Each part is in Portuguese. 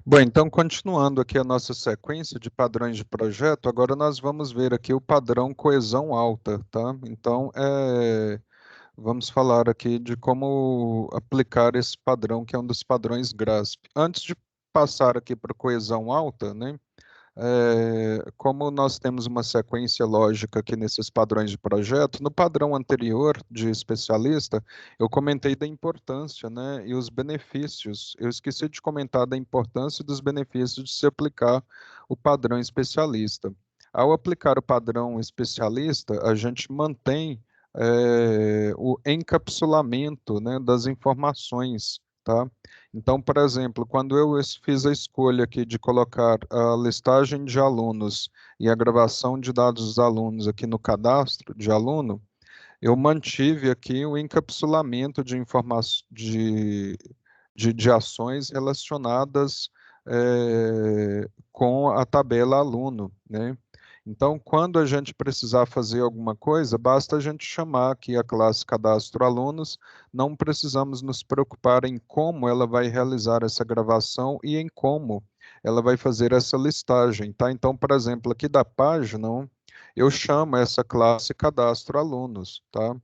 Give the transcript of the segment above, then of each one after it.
Bom, então, continuando aqui a nossa sequência de padrões de projeto, agora nós vamos ver aqui o padrão coesão alta, tá? Então, vamos falar aqui de como aplicar esse padrão, que é um dos padrões GRASP. Antes de passar aqui para coesão alta, né? Como nós temos uma sequência lógica aqui nesses padrões de projeto, no padrão anterior de especialista, eu comentei da importância, né, e os benefícios. Eu esqueci de comentar da importância e dos benefícios de se aplicar o padrão especialista. Ao aplicar o padrão especialista, a gente mantém o encapsulamento, né, das informações, tá? Então, por exemplo, quando eu fiz a escolha aqui de colocar a listagem de alunos e a gravação de dados dos alunos aqui no cadastro de aluno, eu mantive aqui o encapsulamento de informações de ações relacionadas com a tabela aluno, né? Então, quando a gente precisar fazer alguma coisa, basta a gente chamar aqui a classe cadastro alunos, não precisamos nos preocupar em como ela vai realizar essa gravação e em como ela vai fazer essa listagem, tá? Então, por exemplo, aqui da página, eu chamo essa classe cadastro alunos, tá?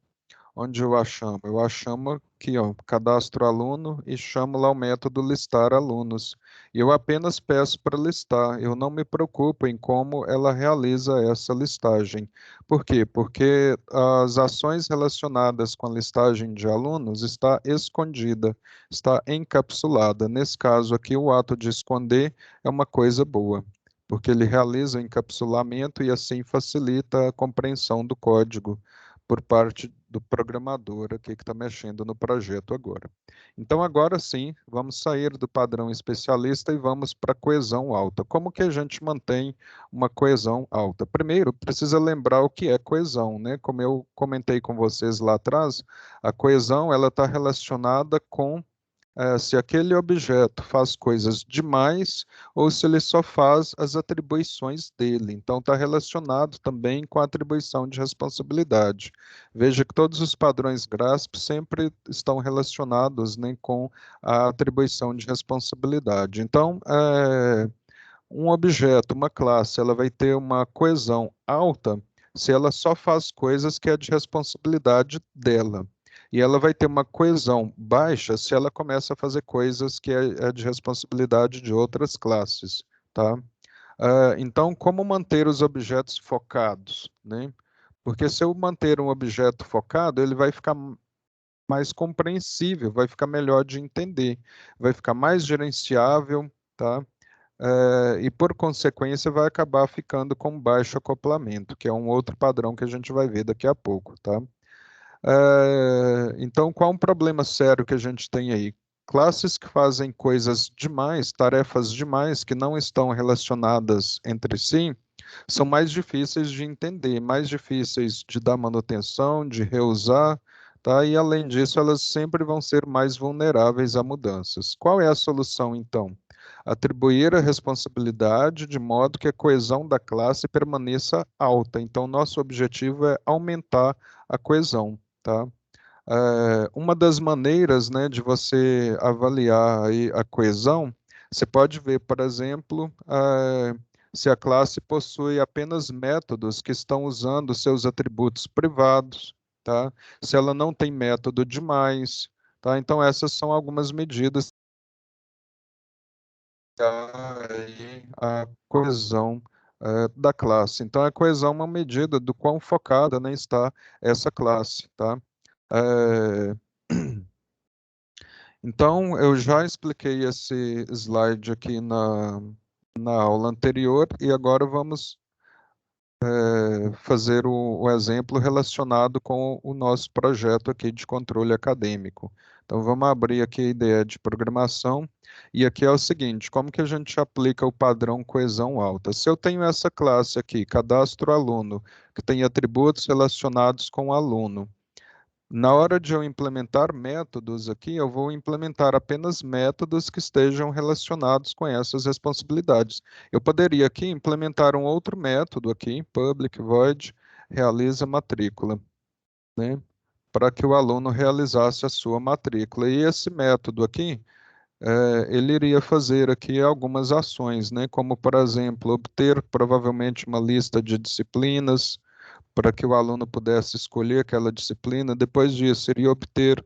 Onde eu a chamo? Eu a chamo aqui, ó, cadastro aluno e chamo lá o método listar alunos. E eu apenas peço para listar, eu não me preocupo em como ela realiza essa listagem. Por quê? Porque as ações relacionadas com a listagem de alunos está escondida, está encapsulada. Nesse caso aqui, o ato de esconder é uma coisa boa, porque ele realiza o encapsulamento e assim facilita a compreensão do código por parte do programador aqui que está mexendo no projeto agora. Então, agora sim, vamos sair do padrão especialista e vamos para a coesão alta. Como que a gente mantém uma coesão alta? Primeiro, precisa lembrar o que é coesão, né? Como eu comentei com vocês lá atrás, a coesão ela está relacionada com se aquele objeto faz coisas demais ou se ele só faz as atribuições dele. Então, está relacionado também com a atribuição de responsabilidade. Veja que todos os padrões GRASP sempre estão relacionados, né, com a atribuição de responsabilidade. Então, um objeto, uma classe, ela vai ter uma coesão alta se ela só faz coisas que é de responsabilidade dela. E ela vai ter uma coesão baixa se ela começa a fazer coisas que é de responsabilidade de outras classes, tá? Então, como manter os objetos focados, né? Porque se eu manter um objeto focado, ele vai ficar mais compreensível, vai ficar melhor de entender, vai ficar mais gerenciável, tá? E por consequência vai acabar ficando com baixo acoplamento, que é um outro padrão que a gente vai ver daqui a pouco, tá? Então, qual um problema sério que a gente tem aí? Classes que fazem coisas demais, tarefas demais, que não estão relacionadas entre si, são mais difíceis de entender, mais difíceis de dar manutenção, de reusar, tá? E além disso, elas sempre vão ser mais vulneráveis a mudanças. Qual é a solução, então? Atribuir a responsabilidade de modo que a coesão da classe permaneça alta. Então, nosso objetivo é aumentar a coesão, tá? Uma das maneiras, né, de você avaliar aí a coesão, você pode ver, por exemplo, se a classe possui apenas métodos que estão usando seus atributos privados, tá? Se ela não tem método demais, tá? Então, essas são algumas medidas aí a coesão da classe. Então, a coesão é uma medida do quão focada, né, está essa classe, tá? É, Então, eu já expliquei esse slide aqui na aula anterior e agora vamos fazer o exemplo relacionado com o nosso projeto aqui de controle acadêmico. Então, vamos abrir aqui a ideia de programação e aqui é o seguinte, como que a gente aplica o padrão coesão alta? Se eu tenho essa classe aqui, cadastro aluno, que tem atributos relacionados com o aluno, na hora de eu implementar métodos aqui, eu vou implementar apenas métodos que estejam relacionados com essas responsabilidades. Eu poderia aqui implementar um outro método aqui, public void realiza matrícula, né? Para que o aluno realizasse a sua matrícula. E esse método aqui, ele iria fazer aqui algumas ações, né? Como, por exemplo, obter provavelmente uma lista de disciplinas para que o aluno pudesse escolher aquela disciplina. Depois disso, iria obter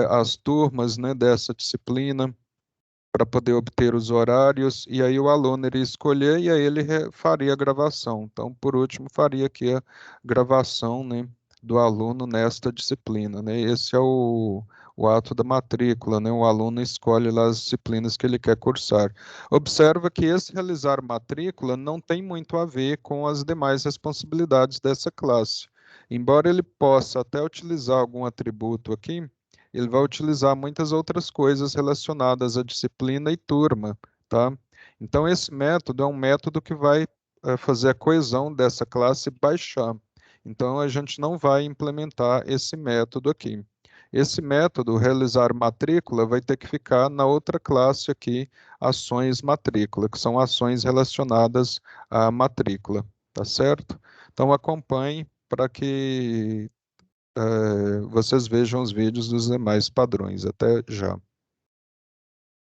as turmas, né, dessa disciplina para poder obter os horários, e aí o aluno iria escolher e aí ele faria a gravação. Então, por último, faria aqui a gravação, né, do aluno nesta disciplina, né? Esse é o ato da matrícula, né? O aluno escolhe lá as disciplinas que ele quer cursar. Observa que esse realizar matrícula não tem muito a ver com as demais responsabilidades dessa classe. Embora ele possa até utilizar algum atributo aqui, ele vai utilizar muitas outras coisas relacionadas à disciplina e turma, tá? Então, esse método é um método que vai fazer a coesão dessa classe baixar. Então, a gente não vai implementar esse método aqui. Esse método, realizar matrícula, vai ter que ficar na outra classe aqui, ações matrícula, que são ações relacionadas à matrícula, tá certo? Então, acompanhe para que vocês vejam os vídeos dos demais padrões. Até já.